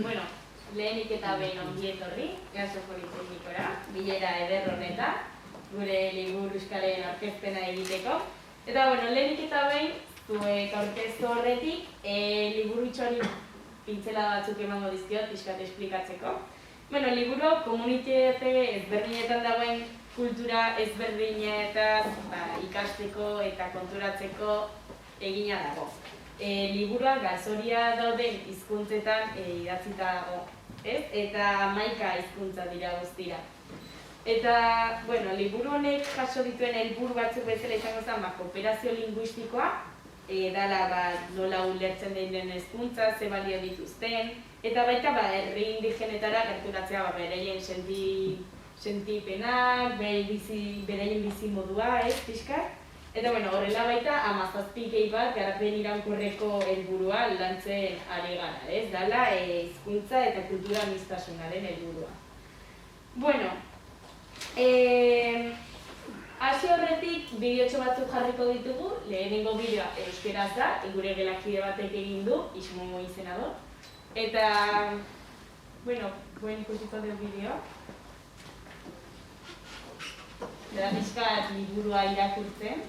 Bueno, lehenik eta behin ongi etorri, Gaso Politeknikora, bilera eder honetan, gure liburu euskalen aurkezpena egiteko. Eta, bueno, lehenik eta behin, zuek aurkeztu horretik, liburu itxori pintzela batzuk emango dizkiot, pixkat esplikatzeko. Bueno, liburu komunitate ezberdinetan dagoen kultura ezberdinetaz ikasteko eta konturatzeko egina dago. Liburua gazoria dauden hizkuntzetan idatzita dago, ez? Eta 11 hizkuntza dira guztira. Eta, bueno, liburu honek jaso dituen helburu batzuk bezala izango zen, kooperazio linguistikoa, dala nola ulertzen den hizkuntza, ze balio dituzten, eta baita herri indigenetara gerturatzea beraien sentipenak, beraien bizi modua, ez, pixkat? Eta, bueno, horrela baita, 17 gehi bat garapen iraunkorreko helburua lantzen ari gara, ez? Dala, hizkuntza eta kultura aniztasunaren helburua. Bueno, hasi horretik bideotxo batzuk jarriko ditugu, lehenengo bideoa euskeraz da, gure gelakide batek egin du, Ismo izena du. Eta, bueno, buen ikusiko dugu bideoa. Da, pixkat liburua irakurtzen.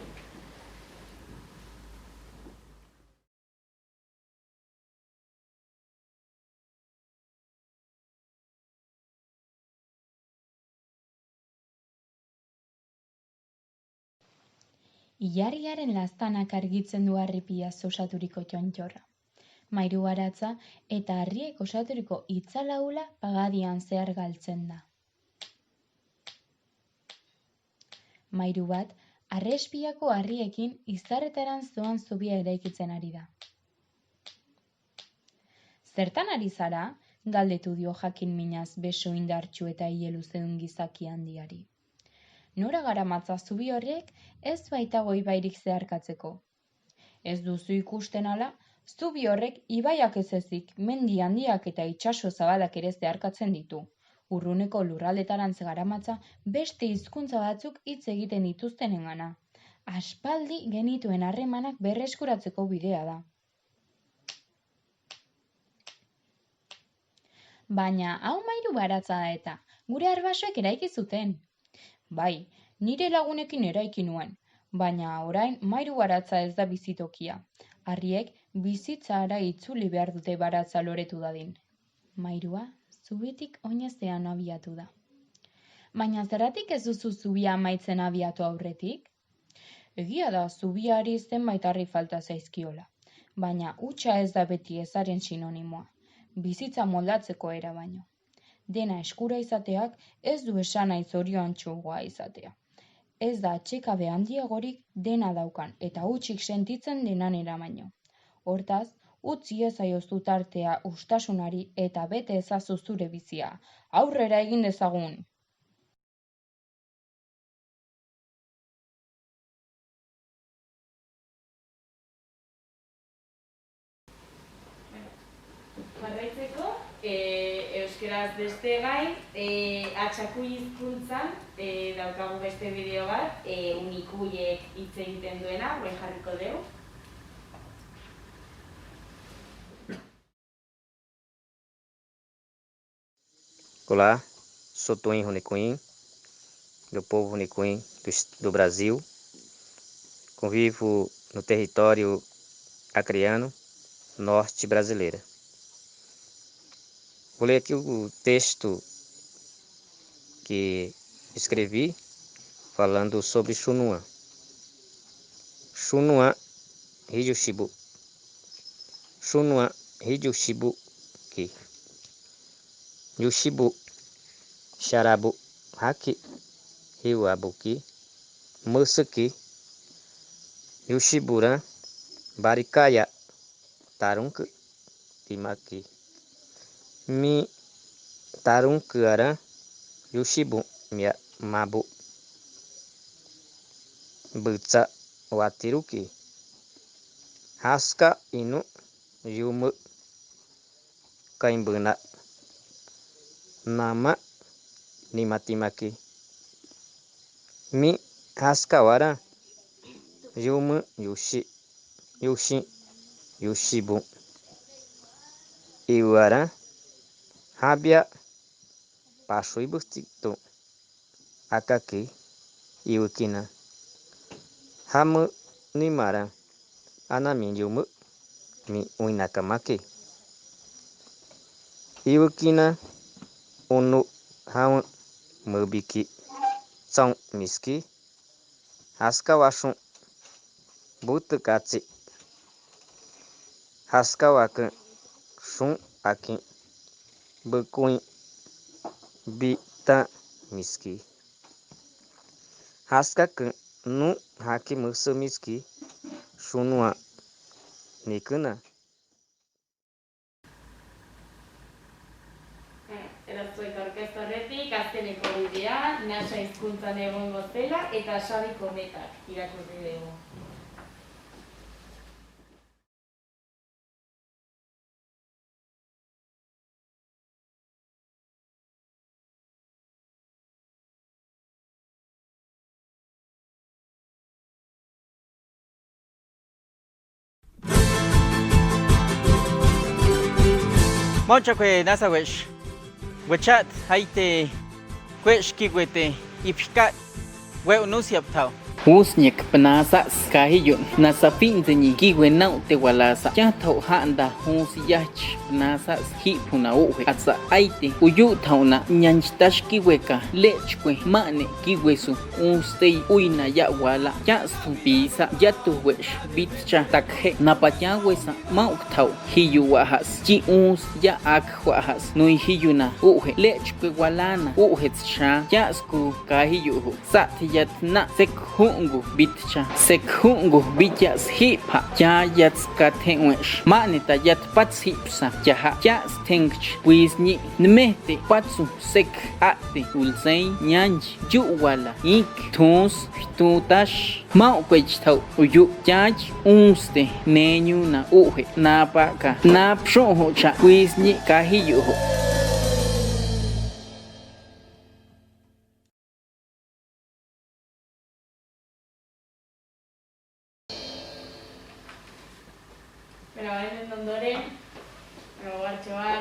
Ilargiaren laztanak argitzen du harripiaz osaturiko txontxorra. Mairu baratza eta harriek osaturiko itzalaula pagadian zehar galtzen da. Mairu bat, arrespiako harriekin izarretaran zoan zubia eraikitzen ari da. Zertan ari zara? Galdetu dio jakin minaz beso indartsu eta ile luzedun gizaki handiari. Nora garamatza zubi horrek ez baitago ibairik zeharkatzeko. Ez duzu ikusten ala, zubi horrek ibaiak ez ezik, mendi handiak eta itsaso zabalak ere zeharkatzen ditu. Urruneko lurraldetarantz garamatza beste hizkuntza batzuk hitz egiten dituztenengana. Aspaldi genituen harremanak berreskuratzeko bidea da. Baina hau Mairu baratza da eta, gure arbasoek eraiki zuten. Bai, nire lagunekin eraiki nuen, baina orain Mairu baratza ez da bizitokia. Harriek bizitzara itzuli behar dute baratza loretu dadin. Mairua zubitik oineztean abiatu da. Baina zergatik ez duzu zubia amaitzen abiatu aurretik? Egia da zubiari zenbait harri falta zaizkiola, baina hutsa ez da beti ezaren sinonimoa, bizitza moldatzeko era baino. Dena eskura izateak ez du esan nahi zoriontsuagoa izatea. Ez da atsekabe handiagorik dena daukan eta hutsik sentitzen denan eramaino. Hortaz, utzi ezaiozu tartea ustasunari eta bete ezazu zure bizia. Aurrera egin dezagun! Jarraitzeko, euskeraz beste gain, atxaku hizkuntzan daukagu beste bideo bat, unikuiek hitz egiten duena, guen jarriko dugu. Olá, sou Toim Runicuim, do povo Runicuim do Brasil. Convivo no território acreano, norte brasileira. Vou ler aqui o texto que escrevi falando sobre Xunua. Xunua Hijushibu. Xunua Hijushibu ki. Yushibu Sharabu Haki Hiwabuki Musaki Yushiburan Barikaya Tarunk Timaki Mi Tarunkaran Yushibu Mia Mabu Butsa Watiruki Haska Inu Yumu Kaimbuna Nama Nimatimaki Mi Haskawara Yumu Yushi Yushin Yushibu Iwara habia pasoi bustito akake iwikina hamu ni mara ana mi yumu mi uinakamake iwikina unu hamu mubiki tsong miski haska washu butukachi haska waku shun aki bukui bita miski haska ku nu haki musu miski shunua nikuna Eraztuek aurkeztu horretik, azkeneko bidea, nasa hizkuntzan egongo zela eta Xabi Kometak irakurri dugu. Mocha kwe nasa wesh. Wechat haite kwesh kiwete ipikat we unusiap tao. Usnyek penasas kahiyun nasa pinzeni kiwe nau te walasa ya tau handa husyach penasas hi puna uhe atsa aite uyu tauna nyanchtash kiweka lechkwe mane kiwesu ustei uina ya wala ya stupisa ya tuwesh bitcha takhe napatya wesa mauk tau hiyu wahas chi us ya ak wahas nui hiyuna uhe lechkwe walana uhe tsha ya sku kahiyu satyat na sekhu bitcha sekhungu bityas hipa ya yatskatenwesh maneta yat patshipsa yaha yas tengch wisni nmete patsu sek ate ulsei nyanj yuwala ik tus tutash maukwech tau uyu yaj unste nenyuna uhe napaka napshoho cha wisni kahiyuho. Honen ondoren, Gartxoa,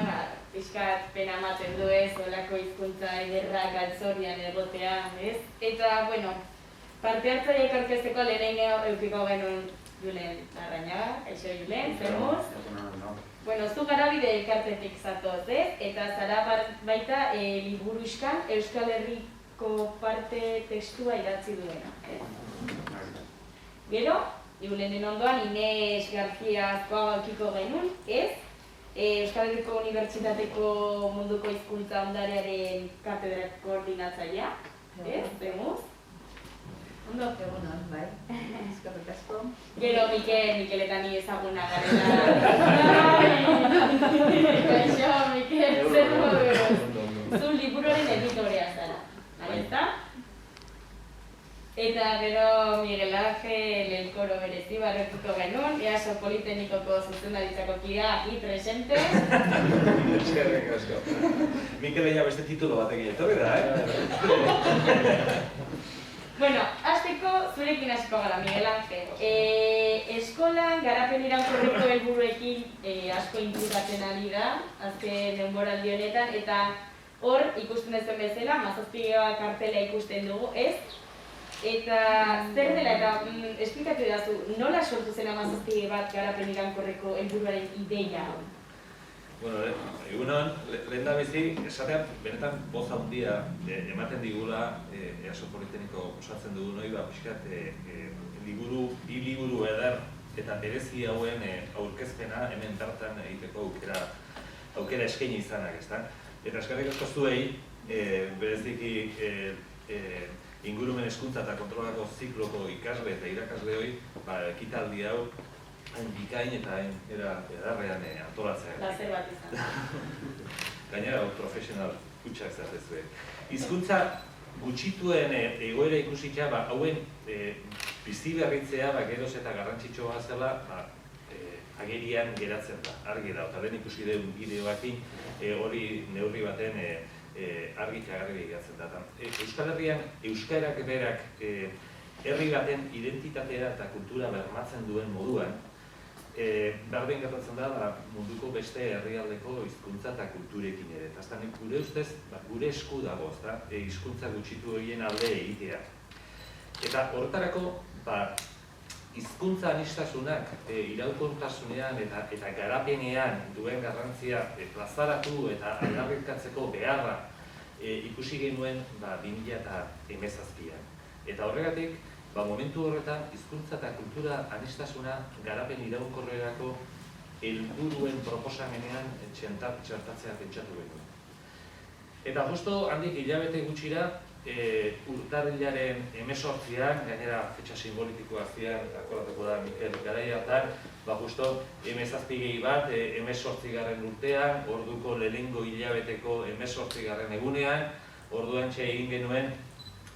pixkat pena ematen du ez, olako hizkuntza ederra galtzorian egotea, ez? Eta, bueno, parte hartzaileak aurkezteko lehenengo eukiko genuen Julen Larrañaga, eixo Julen, zer muz? Bueno, zu Garabide elkartetik zatoz, ez? Eta zara baita liburuxkan Euskal Herriko parte testua idatzi duena, ez? Gero, Julenen ondoan Inés García Azkoaga aukiko genuen, ez? Euskal Herriko Unibertsitateko munduko hizkuntza ondarearen katedrak koordinatzailea, ez? Zemuz? Ondo? Egunon, bai. Eskerrik asko. Gero Mikel eta ni ezaguna garela. Kaixo, Mikel, zer moduz? Zu liburuaren editorea zara, ezta? Eta gero Miguel Ángel Lenkoro berezi barretuko genuen, EASO Politenikoko zuzendaritzako kidea aquí presente. Eskerrik asko. Mikel ja beste titulo batekin etorri da, Bueno, hasteko zurekin hasiko gara, Miguel Ángel. Eskolan garapen iraunkorreko helburuekin asko inputatzen ari da, azken denboraldi honetan, eta hor ikusten duzuen bezala, 17 kartela ikusten dugu, ez? Eta zer dela, eta esplikatu edazu, nola sortu zen 17 bat garapen iraunkorreko helburuaren ideia? Bueno, egunon, lehen da bizi, esatean, benetan boz handia ematen digula EASO Politenikoko osatzen dugu noi, pixkat, bi liburu eder eta berezi hauen aurkezpena hemen bertan egiteko aukera eskaini izanak, ezta? Eta eskerrik asko zuei, bereziki ingurumen hezkuntza eta kontrolako zikloko ikasle eta irakasle hori, ekitaldi hau hain bikain eta hain edarrean antolatzea. Lazer bat izan. Gainera, profesional kutsak zartezue. Hizkuntza gutxituen egoera ikusitza, hauen bizi berritzea geroz eta garrantzitsua zela agerian geratzen da, argi da. Eta lehen ikusi dugu bideoakin hori neurri baten argi eta garbi geratzen da. Euskal Herrian, euskarak berak herri baten identitatea eta kultura bermatzen duen moduan, berdin gertatzen da munduko beste herrialdeko hizkuntza eta kulturekin ere. Eta azkenik gure ustez, gure esku dago, hizkuntza gutxitu horien alde egitea. Eta horretarako, hizkuntza aniztasunak iraunkortasunean eta garapenean duen garrantzia plazaratu eta aldarrikatzeko beharra ikusi genuen 2017an. Eta horregatik, momentu horretan, hizkuntza eta kultura aniztasuna garapen iraunkorrerako helburuen proposamenean txertatzea pentsatu genuen. Eta justo handik hilabete gutxira, urtarrilaren 18an, gainera fetxa simbolitikoa zian, akordatuko da Mikel garai hartan, justo 17+1, 18. urtean, orduko lehenengo hilabeteko 18. egunean, orduan egin genuen,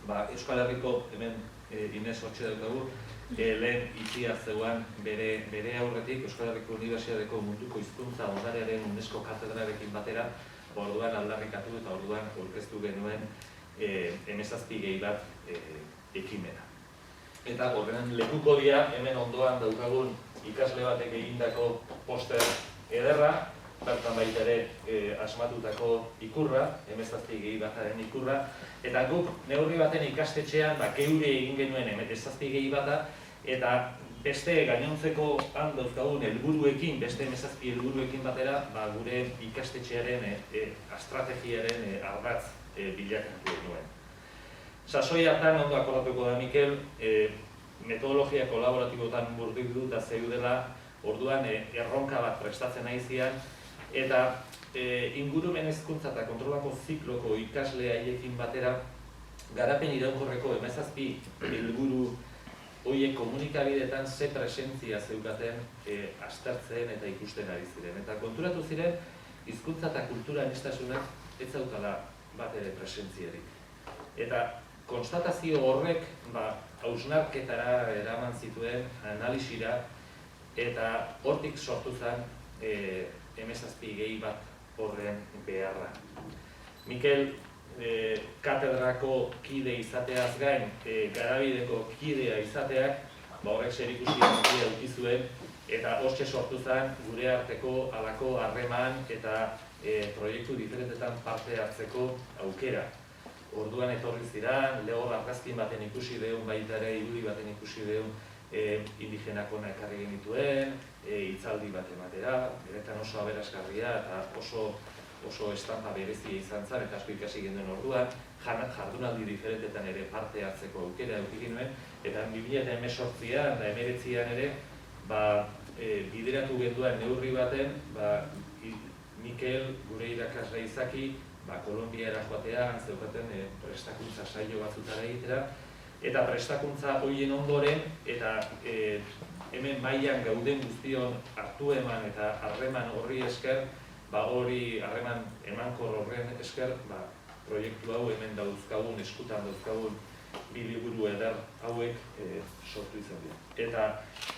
Euskal Herriko, hemen Inez hortxe daukagu, lehen itzia zeuan bere aurretik Euskal Herriko Unibertsitateko munduko hizkuntza ondarearen UNESCO katedrarekin batera, orduan aldarrikatu eta orduan aurkeztu genuen 17+1 ekimena. Eta horren lekuko dira, hemen ondoan daukagun ikasle batek egindako poster ederra, bertan baita ere asmatutako ikurra, 17+1 ikurra, eta guk neurri baten ikastetxean geure egin genuen 17+1 eta beste gainontzeko dauzkagun helburuekin, beste 17 helburuekin batera, gure ikastetxearen estrategiaren ardatz bilakatu genuen. Sasoi hartan, ondo akordatuko da Mikel, metodologia kolaboratibotan murgildu eta zeudela, orduan erronka bat prestatzen nahi zian, eta ingurumen hezkuntza eta kontrolako zikloko ikasle haiekin batera, garapen iraunkorreko 17 helburu horiek komunikabideetan ze presentzia zeukaten aztertzen eta ikusten ari ziren. Eta konturatu ziren, hizkuntza eta kultura aniztasunak ez zaukala bat ere presentziarik. Eta konstatazio horrek hausnarketara eraman zituen analisira eta hortik sortu zen 17+1 horren beharra. Mikel katedrako kide izateaz gain, garabideko kidea izateak, horrek zerikusia handia eduki zuen, eta hortxe sortu zen gure arteko halako harreman eta proiektu diferentetan parte hartzeko aukera. Orduan etorri ziren, lehor argazkin baten ikusi deun, baita ere irudi baten ikusi deun indigenak hona ekarri genituen, hitzaldi bat ematera, beretan oso aberasgarria eta oso estampa berezia izan zen, eta asko ikasi genuen orduan, jardunaldi diferentetan ere parte hartzeko aukera eduki genuen, eta 2018an eta 2019an ere bideratu genuen neurri baten, Mikel, gure irakasle izaki, Kolonbiara joatean, zeukaten prestakuntza saio batzutara egitera, eta prestakuntza horien ondoren, eta hemen mailan gauden guztion hartu eman eta harreman horri esker, hori harreman emankor horren esker, proiektu hau hemen dauzkagun, eskutan dauzkagun, bi liburu eder hauek sortu izan dira. Eta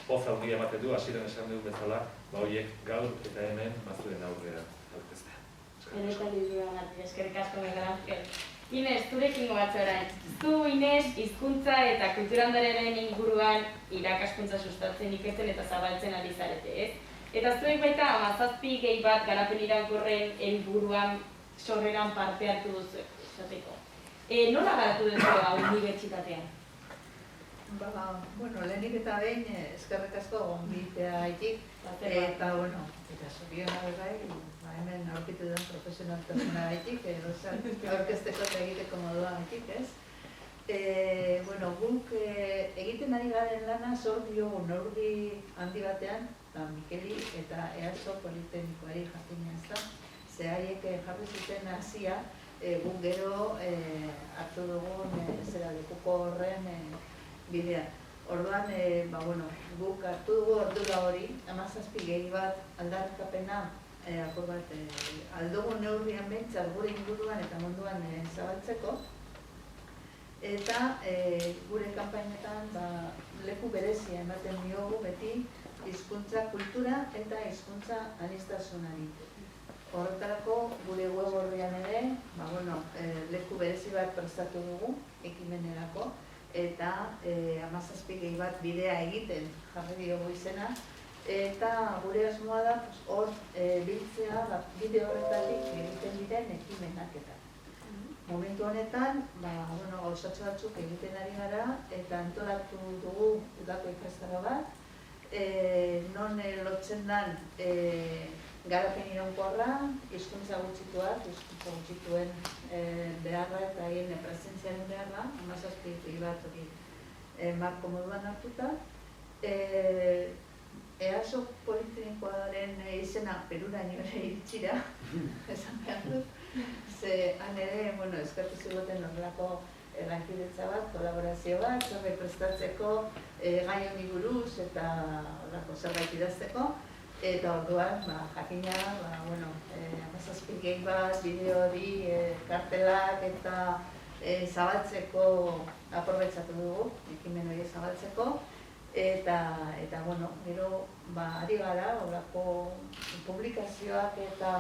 poza handia ematen du, hasieran esan dugun bezala, horiek gaur eta hemen bazuen aurrera aurkeztea. Benetan liburuagatik, eskerrik asko Miguel Angel. Inez, zurekin gobatze orain. Zu, Inez, hizkuntza eta kultura ondarearen inguruan irakaskuntza sustatzen, ikertzen eta zabaltzen ari zarete, ez? Eta zuek baita 17+1 garapen iraunkorren helburuan sorreran parte hartu duzu esateko. Nola garatu duzu unibertsitatean? Lehenik eta behin eskerrik asko gonbitea haitik, eta zorionak bai, hemen aurkitu den profesionaltasuna haitik, aurkezteko eta egiteko moduan haitik, ez? Guk egiten ari garen lana zor diogu neurri handi batean, Mikeli eta EASO Politeknikoari jakinean ez da, ze haiek jarri zuten hasia, guk gero hartu dugun lekuko horren bidea. Orduan, guk hartu dugu ordura hori, 17+1 aldarrikapena apur bat aldugun neurrian behintzat gure inguruan eta munduan zabaltzeko. Eta gure kanpainetan leku berezia ematen diogu beti hizkuntza kultura eta hizkuntza aniztasunari. Horretarako gure web orrian ere, leku berezi bat prestatu dugu ekimenerako, eta 17+1 bidea egiten jarri diogu izena, eta gure asmoa da hor biltzea bideo horretatik egiten diren ekimenak eta. Momentu honetan, gauzatxo batzuk egiten ari gara eta antolatu dugu udako ikastaro bat, non lotzen dan garapen iraunkorra, hizkuntza gutxituak, hizkuntza gutxituen beharra eta haien presentziaren beharra, 17 bat hori marko moduan hartuta. EASO Politeknikoaren izena Peruraino ere iritsira, esan behar dut. Han ere, eskertu ziguten horrelako lankidetza bat, kolaborazio bat, zerbait prestatzeko gai honi buruz eta horrelako zerbait idazteko. Eta orduan, jakina, 17 gehi bat, bideo hori, kartelak eta zabaltzeko aprobetsatu dugu, ekimen hori zabaltzeko. Eta gero, ari gara, horrelako publikazioak eta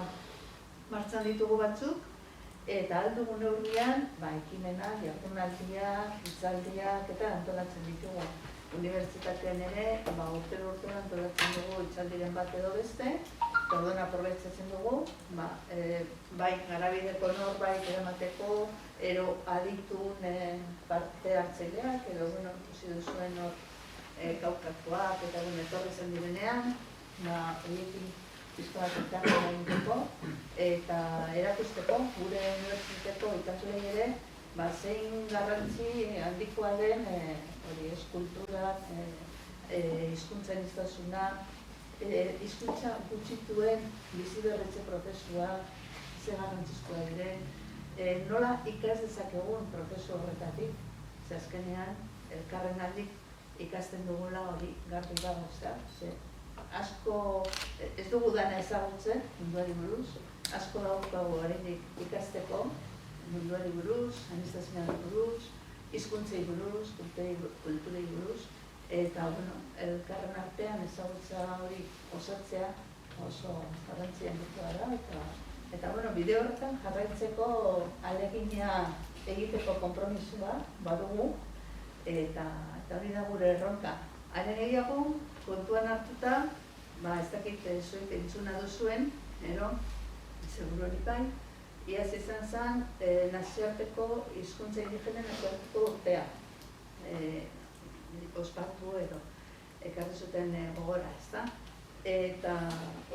martxan ditugu batzuk, eta aldugun neurrian, ekimenak, jardunaldiak, hitzaldiak eta antolatzen ditugu. Unibertsitatean ere, urte antolatzen dugu hitzaldiren bat edo beste, eta orduan aprobetxatzen dugu, bai garabideko norbait eramateko, ero aditun parte hartzaileak, edo ikusi duzuen hor kaukatuak eta etorri zen direnean, horiekin pizko bat internet egiteko eta erakusteko gure unibertsitateko ikasleei ere zein garrantzi handikoa den eskultura, hizkuntza aniztasuna, hizkuntza gutxituen biziberritze prozesua, ze garrantzizkoa diren, nola ikas dezakegun prozesu horretatik, ze azkenean elkarrengandik ikasten dugula hori garbi dago, asko, ez dugu dana ezagutzen munduari buruz, asko daukagu oraindik ikasteko munduari buruz, aniztasunari buruz, hizkuntzei buruz, kulturei buruz, eta elkarren artean ezagutza hori osatzea oso garrantzia handitua da, eta bideo horretan jarraitzeko ahalegina egiteko konpromisoa badugu, eta hori da gure erronka. Haren gehiago, kontuan hartuta, ez dakit zuek entzuna duzuen, seguru hori bai, iaz izan zen nazioarteko hizkuntza indigenen nazioarteko urtea. Ospatu edo, ekarri zuten gogora, ezta? Eta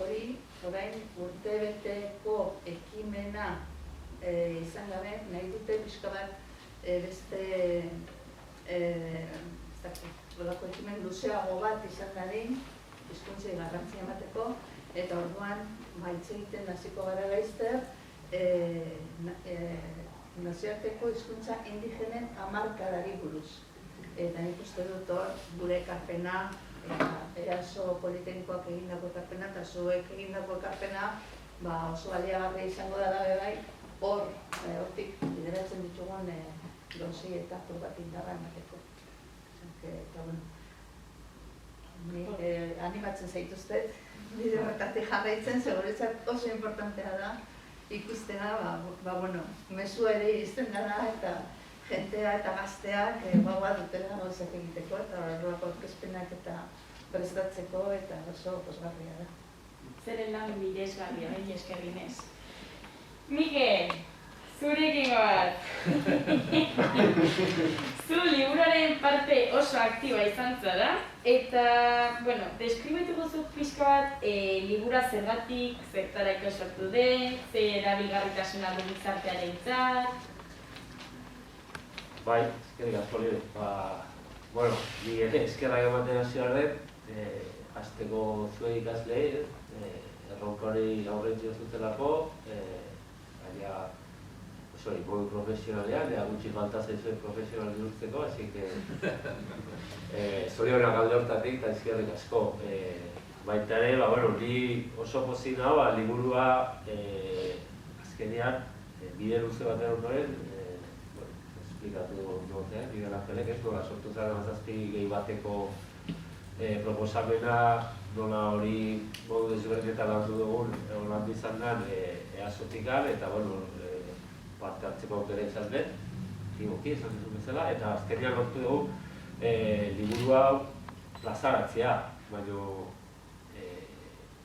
hori, orain urtebeteko ekimena izan gabe, nahi dute pixka bat beste olako ekimen luzeago bat izan dadin, hizkuntzei garrantzia emateko, eta orduan hitz egiten hasiko gara laizter nazioarteko hizkuntza indigenen hamarkadari buruz. Eta nik uste dut hor gure ekarpena, EASO Politeknikoak egindako ekarpena eta zuek egindako ekarpena oso baliagarria izango dela bai, hortik bideratzen ditugun gauzei eta bat indarra emateko. Animatzen zaituztet, bide horretatik jarraitzen, seguretzat oso importantea da ikustea, mesua ere iristen dara eta jentea eta gazteak dutela gauzak egiteko eta horrelako aurkezpenak eta prestatzeko eta oso posgarria da. Zeren lan miresgarria, eskerrinez. Mikel, zurekin bat! Zu liburuaren parte oso aktiba izan zara, eta, deskribatuko zu pixka bat libura zergatik, zertarako sortu den, ze erabilgarritasuna du gizartearentzat. Bai, eskerrik asko libre. Ni ere eskerrak ematen hasi horret, hasteko zuei ikaslei, erronka hori aurretzen zutelako, baina modu profesionalean, gutxi falta zaizuen profesional bihurtzeko, así que zorionak alde hortatik eta eskerrik asko. Baita ere, ni oso pozik nago, liburua azkenean bide luze batean ondoren, esplikatu dutean, Miguel Angelek, sortu zaren 17 gehi bateko proposamena, nola hori modu desberdenetan landu dugun, landu izan den EASOtikan, eta parte hartzeko aukera izan den, esan duzu bezala, eta azkenean lortu dugu liburu hau plazaratzea, baina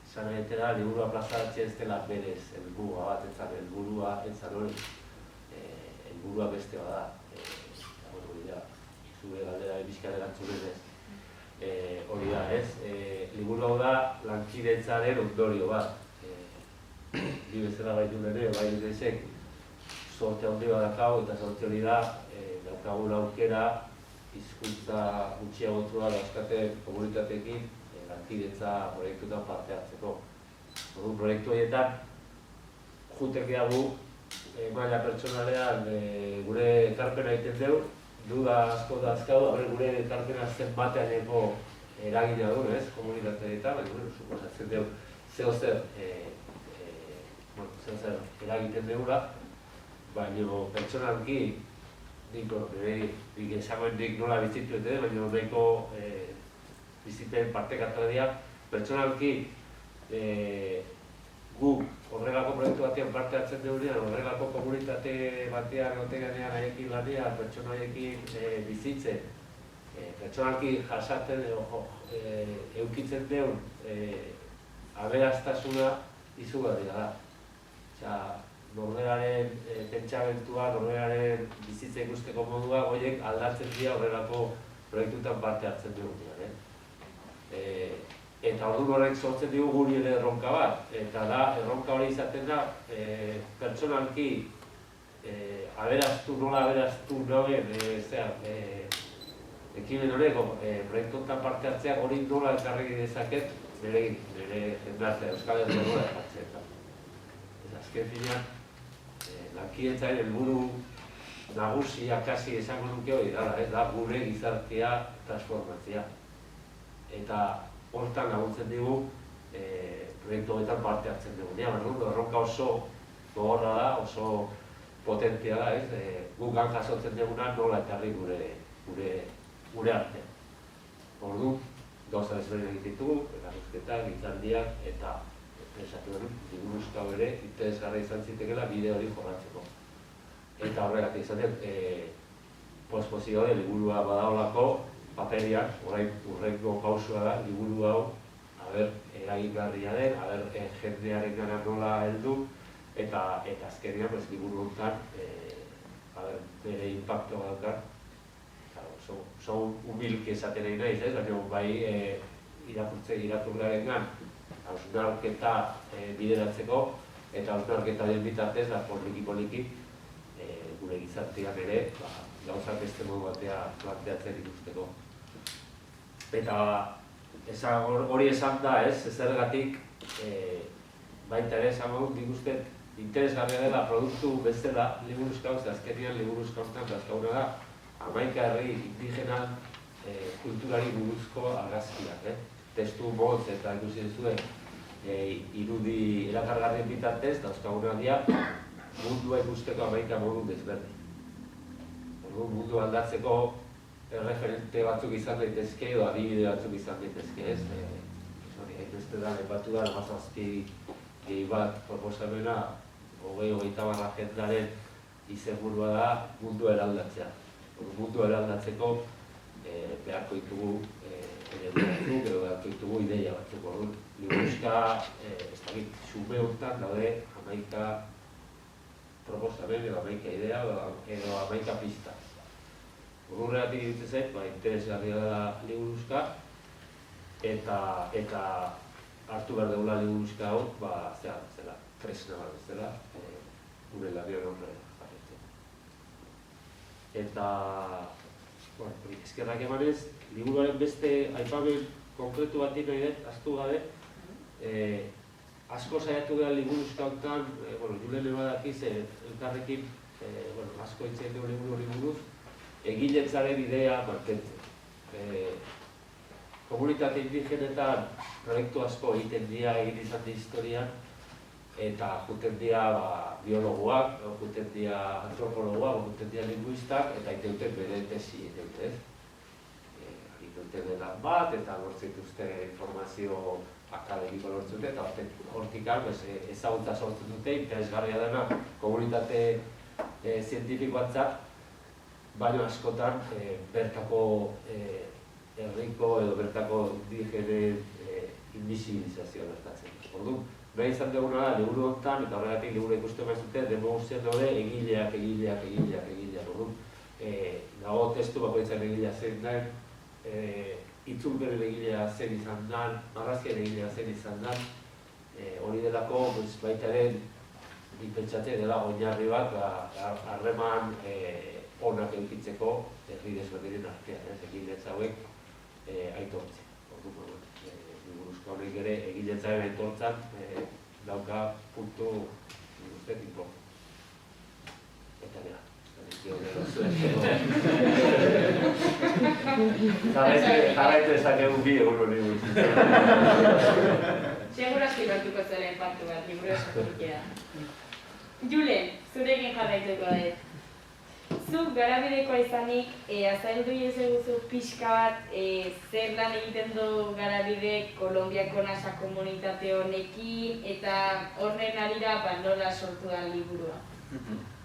esan egitera, liburua plazaratzea ez dela berez helburua bat, helburua etzan hori, helburua beste bada. Hori da, zure galdera bizkar erantzunez ez. Hori da, ez? Liburu hau da lankidetzaren ondorio bat. Bi bezala baitu ere, bai dezek, sorte handi bat dakau, eta sorte hori da, daukagun aukera, hizkuntza gutxiagotua dauzkate komunitateekin lankidetza proiektuetan parte hartzeko. Proiektu horietan, jutek gehiago, maila pertsonalean gure ekarpena egiten dugu, duda asko da azkau, gure ekarpena zenbateaneko eragina du, ez, komunitateetan, baina, suposatzen dugu, zehozer eragiten dugula, baina pertsonalki, nik esangoen nik nola bizitu eta baina nahiko bizipen partekatu dira. Pertsonalki guk horrelako proiektu batean parte hartzen dugunean, horrelako komunitate batean egoteganean haiekin lanean, pertsona haiekin bizitzen, pertsonalki jasaten eukitzen deun aberastasuna izugarria da. Norberaren pentsamentua, norberaren bizitza ikusteko modua, horiek aldatzen dira horrelako proiektuetan parte hartzen dugunean. Eta orduan horrek sortzen dugu guri ere erronka bat, eta da, erronka hori izaten da, pertsonalki nola aberastu nagoen, ekimen horreko proiektuetan parte hartzea hori nola ekarri dezaket nire jendartea, Euskal Herria nola ekartzen. Azken finean, lankidetzaren helburu nagusia kasi esango nuke hori da gure gizartea transformatzea. Eta hortan laguntzen digu proiektu horretan parte hartzen dugunean. Erronka oso gogorra da, oso potentea da, guk han jasotzen duguna nola ekarri gure artean. Orduan, gauza desberdin egiten ditugu, erakusketak, hitzaldiak eta esatu dut, liburuzka ere interesgarra izan zitekeela bide hori jorratzeko. Eta horregatik izan dut, posposio hori liburua badaolako paperiak, orain urrengo pausua da, liburu hau eragingarria den, jendearen gana nola heldu, eta azkenean liburu honetan bere impacto daukan. Oso humilki esaten nahi naiz, baina bai irakurlearen gan, hausnarketa bideratzeko, eta hausnarketa den bitartez, da poliki gure gizartean ere, gauzak beste modu batea planteatzen ikusteko. Eta hori esan da, zergatik baita ere esan dut, nik uste interesgarria dela produktu bezala liburuzka hau, azkenean liburuzka honetan dazkauna da, 11 herri indigenan kulturari buruzko argazkiak. Testu motz eta ikusi duzue irudi erakargarrien bitartez, dauzkaguna dira, mundua ikusteko 11 modu desberdin. Mundu aldatzeko erreferente batzuk izan daitezke edo adibide batzuk izan daitezke, ez? Hainbeste da, lepatu da, 17 bat proposamena, 20-30 agendaren izenburua da mundu eraldatzea. Mundu eraldatzeko beharko ditugu eredu batzuk edo beharko ditugu ideia batzuk. Liburuzka, ez dakit, xume honetan daude 11 proposamen edo 11 idea edo 11 pista. Horregatik ditzen zait, interesgarria da liburuzka eta hartu behar dugula liburuzka hau, zela, tresna bat bezala, gure labion horre jarretzen. Eta, eskerrak emanez, liburuaren beste aipamen konkretu bat nahi dut, ahaztu gabe, asko saiatu gara liburuzka honetan, Julen badakiz elkarrekin asko hitzen dugu liburu hori buruz, egiletzaren idea mantentzen. Komunitate indigenetan proiektu asko egiten dira egin izan di historian, eta juten dira biologoak, juten dira antropologoak, juten dira linguistak, eta iteuten bere tesi iteutez. Iteuten lan bat, eta lortzen duzte informazio akademiko lortzen dute, eta hortikan ezagutza sortzen dute, interesgarria dena komunitate zientifikoatzat, baina askotan bertako herriko edo bertako indigenen invisibilizazioa gertatzen. Orduan, nahi izan duguna da, liburu honetan, eta horregatik liburu ikusten baizute, demo guztien daude egileak. Orduan, dago testu bakoitzaren egilea zen den, itzulperen egilea zen izan den, marrazkien egilea zen izan den, hori delako baitaren nik pentsatzen dela oinarri bat harreman onak edukitzeko herri desberdinen artean, egiletza hauek aitortzen. Orduan, liburuzko honek ere egiletzaren aitortzan dauka puntu importante. Eta gara. Jarraitu ezakegu bi egun hori guzti. Segurazki lortuko zelen partu bat, liburu esakurikea. Julen, zurekin jarraituko dut. Zuk garabidekoa izanik, azaldu ezaguzu pixka bat zer lan egiten du garabide Kolonbiako NASA komunitate honekin eta horren arira nola sortu da liburua.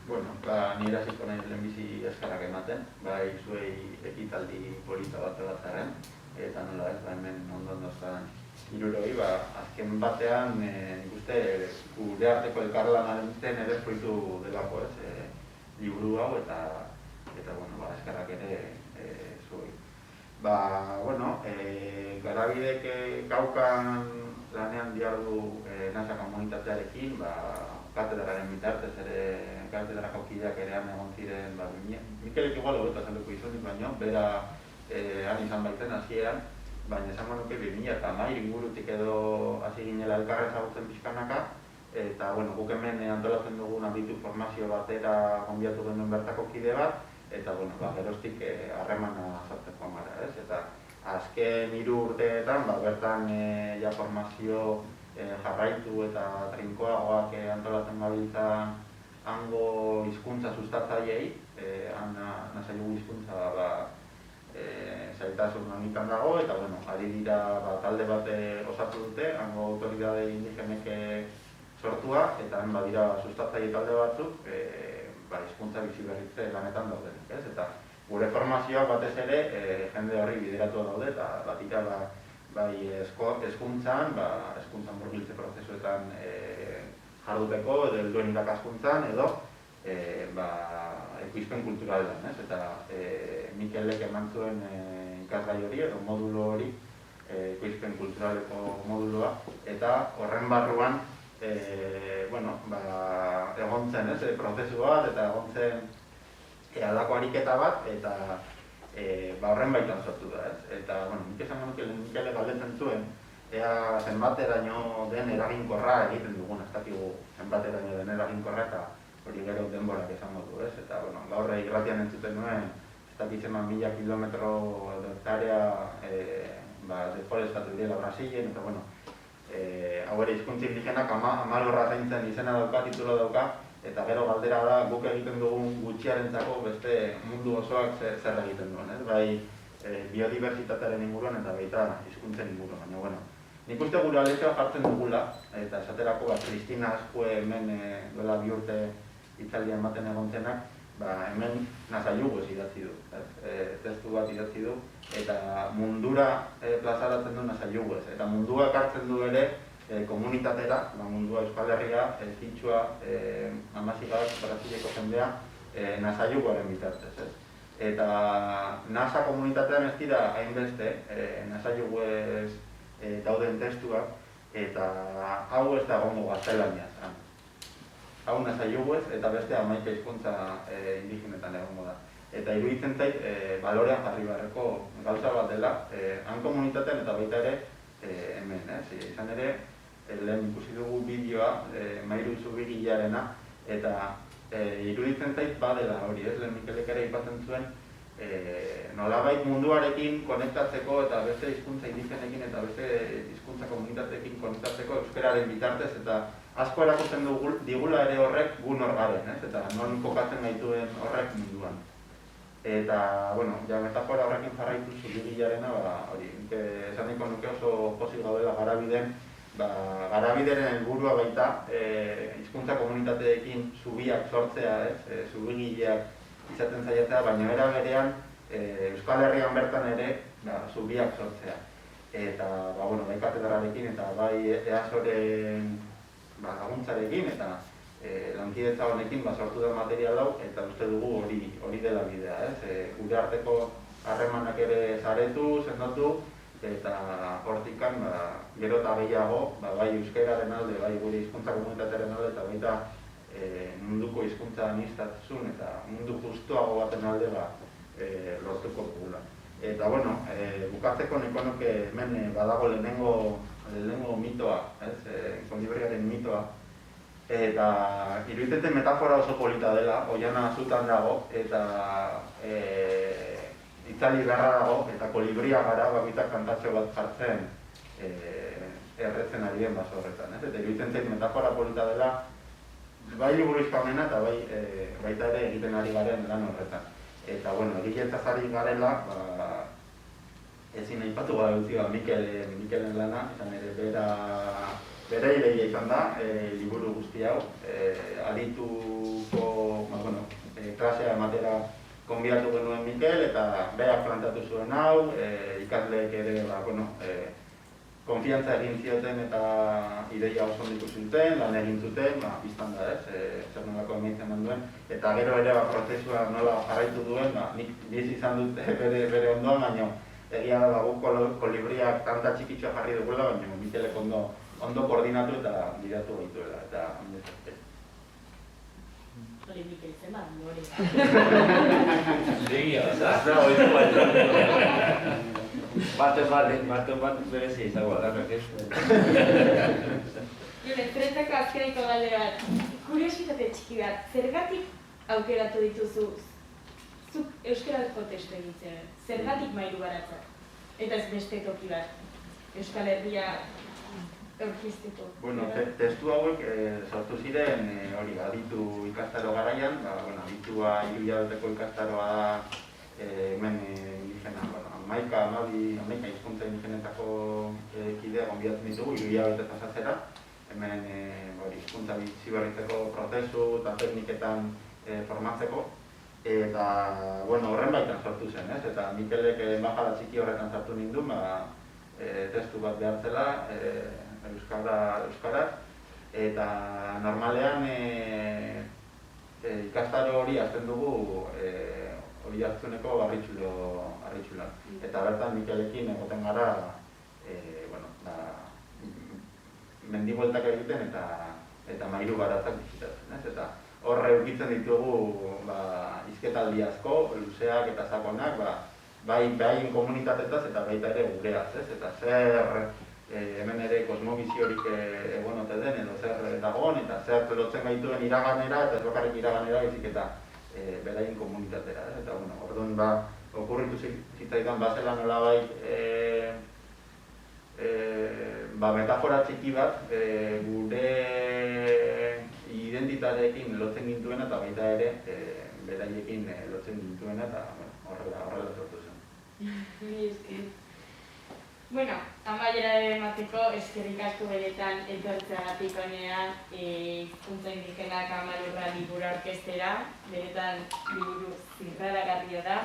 Bueno, nire hasiko nahi lehenbizi eskerrak ematen, bai zuei ekitaldi polita bat edatzaren, eta nola ez, hemen ondo zan hiruroi, azken batean nik uste gure arteko elkarlanaren ere fruitu delako ez, liburu hau eta eskerrak ere zuei. Garabidek gaukan lanean diardu NASA komunitatearekin, katedraren bitartez ere katedrako kideak ere han egon ziren, Mikelek igual hobeto esanduko izunik baino, bera han izan baiten hasieran, baina esango nuke 2010 ingurutik edo hasi ginela elkarra ezagutzen pixkanaka, eta guk hemen antolatzen dugun aditu formazio batera gonbiatu genuen bertako kide bat, eta geroztik harremana sartzen joan gara, ez? Eta azken 3 urteetan bertan formazio jarraitu eta trinkoagoak antolatzen gabiltza hango hizkuntza sustatzaileei, NASA hizkuntza zailtasun handikan dago, eta ari dira talde bat osatu dute, hango autoridade indigenek sortua, eta han badira sustatzaile talde batzuk hizkuntza biziberritze lanetan daudenek, ez? Eta gure formazioak batez ere jende horri bideratu daude, eta batira bai hezkuntzan, hezkuntzan murgiltze prozesuetan jarduteko, edo helduen irakaskuntzan, edo ekoizpen kulturalean, ez? Eta Mikelek eman zuen ikasgai hori, edo modulo hori, ekoizpen kulturaleko moduloa, eta horren barruan egon zen prozesu bat, eta egon zen aldako ariketa bat, eta horren baitan sortu da, ez? Eta, nik esan Mikelek galdetzen zuen, ea zenbateraino den eraginkorra egiten dugun, ez dakigu zenbateraino den eraginkorra, eta hori gero denborak esango du, ez? Eta, gaur irratian entzuten nuen, ez dakitzen 1000 kilometro hektarea deforestatu direla Brasilen, eta, hau ere hizkuntza indigenak amalorra zaintzen izena dauka, titulo dauka, eta gero galdera da guk egiten dugun gutxiarentzako beste mundu osoak zer egiten duen, ez? Bai biodibertsitatearen inguruan eta baita hizkuntzen inguruan, baina, nik uste gure aletxoa jartzen dugula, eta esaterako Cristina Azkue hemen duela 2 urte hitzaldian ematen egon zenak, hemen NASA jugoz idatzi du, testu bat idatzi du, eta mundura plazaratzen du NASA jugoz, eta mundua ekartzen du ere komunitatera, mundua Euskal Herria, Zitsua, Amazigak, Brasileko jendea, NASA jugoaren bitartez, ez? Eta NASA komunitatean ez dira hainbeste, NASA jugoz dauden testuak, eta hau ez da egongo gaztelaniaz. Hau NASA jugoz eta beste 11 hizkuntza indigenetan egongo da. Eta iruditzen zait, balorean jarri beharreko gauza bat dela, han komunitatean eta baita ere hemen, izan ere, lehen ikusi dugu bideoa, Mairu Zubigilarena, eta iruditzen zait badela hori, lehen Mikelek ere aipatzen zuen, nolabait munduarekin konektatzeko eta beste hizkuntza indigenekin eta beste hizkuntza komunitateekin konektatzeko euskararen bitartez, eta asko erakusten digula ere horrek gu nor garen, eta non kokatzen gaituen horrek munduan. Eta, metafora horrekin jarraitu Zubigilarena, hori, esan nahiko nuke oso pozik gaudela Garabiden, Garabideren helburua baita hizkuntza komunitateekin zubiak sortzea, Zubigileak izaten zaiatzea, baina era berean Euskal Herrian bertan ere zubiak sortzea. eta bai katedralekin eta bai EASOren laguntzarekin eta lankidetza honekin sortu da material hau, eta uste dugu hori dela bidea, gure arteko harremanak ere saretu, sendotu, eta hortikan gero eta gehiago, bai euskararen alde, bai gure hizkuntza komunitatearen alde, eta baita munduko hizkuntza aniztasun eta mundu justuago baten alde lortuko dugula. Eta, bueno, bukatzeko nahiko nuke hemen badago lehenengo mitoa, Kolibriaren mitoa, eta iruditzen metafora oso polita dela, Oiana zutan dago, eta itzali beharra dago, eta kolibria gara bakoitzak kantatxo bat jartzen erretzen ari den baso horretan. Eta iruditzen zait metafora polita dela, bai liburuizka honena eta baita ere egiten ari garen lan horretan. Eta, bueno, egiletzaz ari garela, ezin aipatu gara dutzi Mikelen lana, izan ere bere ideia izan da, liburu guzti hau, adituko, klasea ematera konbiatu genuen Mikel, eta berak plantatu zuen hau, ikasleek ere, konfiantza egin zioten eta ideia oso onditu zuten, lan egin zuten, biztan da zer nolako emaitzen eman duen, eta gero ere prozesua nola jarraitu duen, nik bizi izan dut bere ondoan, baina egia da guk kolibriak tanta txikitxoa jarri dugula, baina Mikelek ondo koordinatu eta bidatu gaituela, eta ondez. Hori Mikel zen bat, hori. Egia, da, hori Baten bat berezia izango da, ez? Jure, zerentako azkeneko galdera bat, kuriositate txiki bat, zergatik aukeratu dituzu zuk euskarazko testu egitzen, zergatik Mairu Baratzak? Eta ez beste toki bat, Euskal Herria aurkizteko. Bueno, testu hauek sortu ziren aditu ikastaro garaian, aditua 3 hilabeteko ikastaroa da hemen indigena, 11 hizkuntza indigenetako kidea gonbidatzen ditugu 3 hilabete pasatzera, hemen hizkuntza biziberritzeko prozesu eta tekniketan formatzeko, eta horren baitan sortu zen, eta Mikelek embajada txiki horretan sartu nindun, testu bat behartzela, euskaraz, eta normalean ikastaro hori hasten dugu hori hartzuneko Harritxulan. Eta bertan Mikelekin egoten gara mendibueltak egiten eta Mairu Baratzak bizitatzen. Eta horre eukitzen ditugu hizketaldi asko, luzeak eta sakonak, bai komunitatetaz eta baita ere gureaz, eta zer hemen ere kosmobiziorik egon ote den, edo zer dagoen, eta zer lotzen gaituen iraganera, eta ez bakarrik iraganera baizik eta beraien komunitatera, eta orduan okurritu zitzaidan bazela nolabait metafora txiki bat gure identitateekin lotzen gintuena eta baita ere beraiekin lotzen gintuena eta horrela sortu zen. Bueno, amaiera emateko eskerrik asko beretan etortzeagatik honean hizkuntza indigenak Amalurra liburu aurkeztera, beretan liburu zirraragarria da.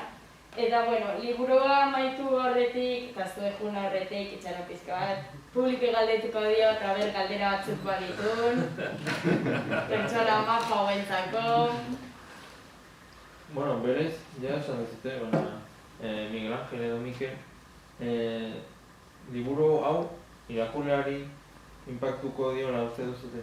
Eta, liburua amaitu horretik, eta zuen juna horretik, itxaron pizka bat, publiko galdetuko dio, eta galdera batzuk baditun, pertsona mafa hobentzako. Berez, ja esan dezute, Miguel Ángel edo Mikel, liburu hau irakurleari inpaktuko diola uste duzute?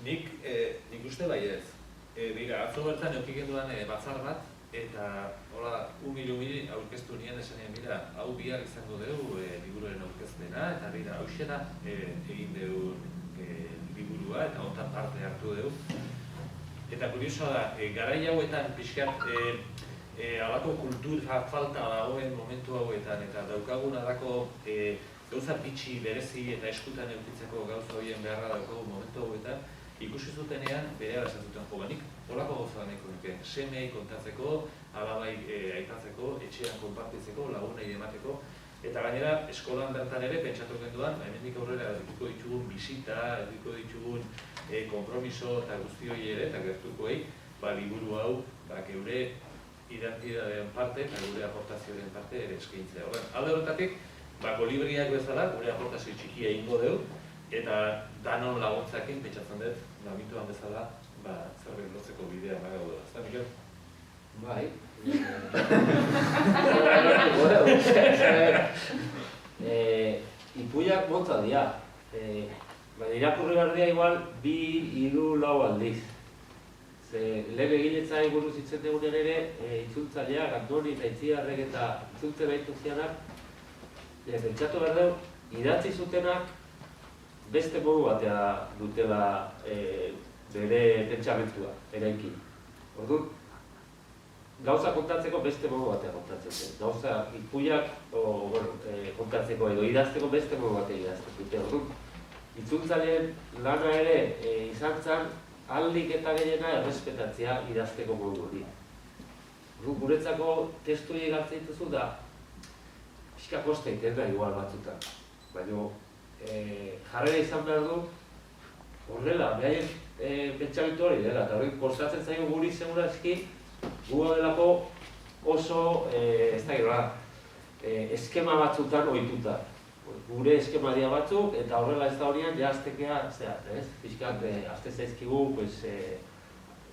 Nik uste baiez. Bira, atzo bertan eukiken duan batzar bat, eta hola, umil aurkeztu nien esanean, bira, hau bihar izango dugu liburuaren aurkezpena, eta bira, hauxena egin dugu liburua, eta hontan parte hartu dugu. Eta kuriosoa da, garai hauetan pixkat alako kultura falta dagoen momentu hauetan, eta daukaguna dako gauza pitxi berezi eta eskutan eukitzeko gauza horien beharra daukagu momentu hauetan, ikusi zutenean bere esan zuten joganik, holako gauza nahiko nuke, semei kontatzeko, alabai aipatzeko, etxean konpartitzeko, lagunei emateko, eta gainera eskolan bertan ere pentsatu genduan, hemendik aurrera edukiko ditugun bisita, edukiko ditugun konpromiso eta guzti hori ere, eta gertukoei, liburu hau, geure identitatearen parte eta gure aportazioaren parte ere eskaintzea. Alde horretatik, kolibriak bezala gure aportazio txikia egingo dugu, eta danon laguntzakin pentsatzen dut, mituan bezala, zerbait lotzeko bidea bagaudela. Ez da, Mikel? Bai. Ipuiak motza dira. Irakurri behar dira igual 2, 3, 4 aldiz. Lege egiletzai buruz hitzen dugunen ere, itzultzaileak, Antoni eta Itziarrek eta itzultze behitu zianak, pentsatu behar dugu, idatzi zutenak beste modu batea dutela bere pentsamentua, eraiki. Orduan, gauza kontatzeko beste modu batea kontatzen zen. Gauza ipuiak kontatzeko edo idazteko beste modu batea idazten dute. Orduan, itzultzaileen lana ere izan zen, aldik eta gehiena errespetatzea idazteko modu hori. Guretzako testu egartzen dituzu da, pixka kosta egiten da igual batzutan. Baina jarrera izan behar du, horrela, behaien pentsamentu hori dela, eta hori kostatzen zaio guri segurazki, gu delako oso, ez da gero, eskema batzutan ohituta. Gure eskema dira batzuk, eta horrela ez da horien jaztekea, ez? Piskat, azte zaizkigu,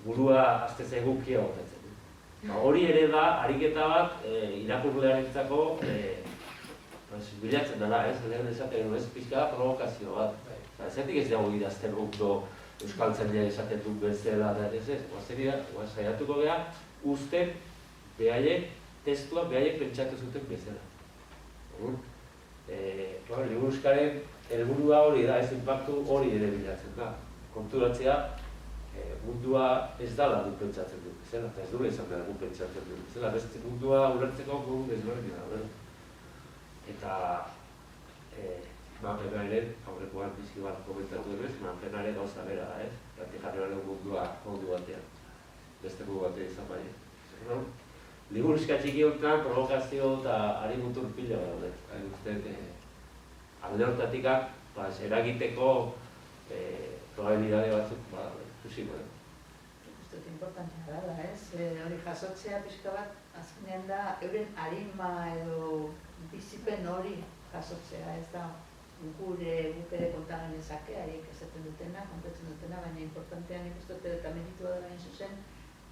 burua azte zaigukia gotetzen. Hori ere da, ariketa bat, irakurlearentzako bilatzen dela, ez? Lehen esaten, ez? Pixka provokazio bat. Zetik ez dago idazten guk euskaltzailea esaten dut bezala, da ez ez? Saiatuko geha, usten behaiek, testua behaiek pentsatu zuten bezala. Liburuskaren helburua hori da, ez inpaktu hori ere bilatzen da. Konturatzea, mundua ez dala du pentsatzen dut bezala, eta ez dure izan behar gu pentsatzen dut bezala. Beste mundua ulertzeko gu desberdin da. Eta Manpena ere, aurrekoan bizki bat komentatu denez, Manpena ere gauza bera da, ez? Eta jarri mundua modu batean, beste modu batean izan baina. Liburuska txiki honetan, provokazio eta ari mutur pila bat. Alde hortatik, eragiteko probabilidade batzuk ikusiko. Uste importantea da, ez? Hori jasotzea pixka bat, azkenean da, euren arima edo bizipen hori jasotzea, ez da guk ere konta genezake, hariek esaten dutena, kontatzen dutena, baina importantean ikustote eta meritua da gain zuzen,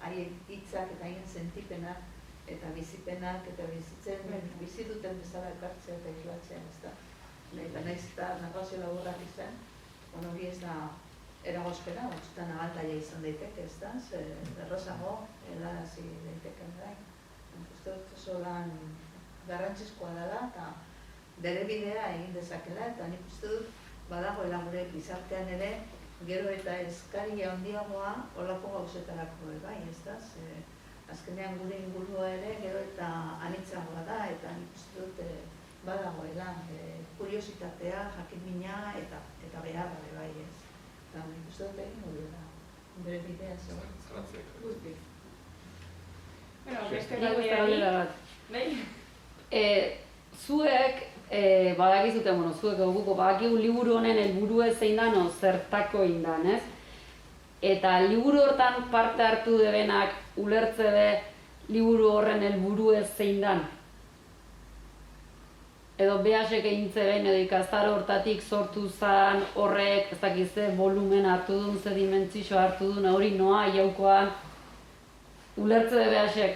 harien hitzak eta haien sentipenak eta bizipenak eta bizi duten bezala ekartzea eta islatzea, ez da. Eta nahiz eta narrazio laburrak izan, hori ez da eragozpena, batzutan abantaila izan daiteke, ez da, errazago helarazi daiteken da. Uste dut oso lan garrantzizkoa dela eta bere bidea egin dezakela, eta nik uste dut badagoela gure gizartean ere gero eta eskaria handiagoa horlako gauzetarako bai, ez da? Azkenean gure ingurua ere gero eta anitzagoa da, eta nik uste dut badagoela kuriositatea, jakimina eta beharra bai, ez? Eta nik uste dut egin duela bere bidea zegoen. Guztik. Beste galdera bat. Zuek badakizuten, zuek eguko badakigu liburu honen helburu zein dan, zertako indan, ez? Eta liburu hortan parte hartu debenak ulertze be liburu horren helburu zein dan? Edo behasek egintze ben, edo ikastaro hortatik sortu zan horrek, ez dakizte, volumen hartu duen, ze dimentsio hartu duen, hori noa, jaukoan, ulertze de behasek?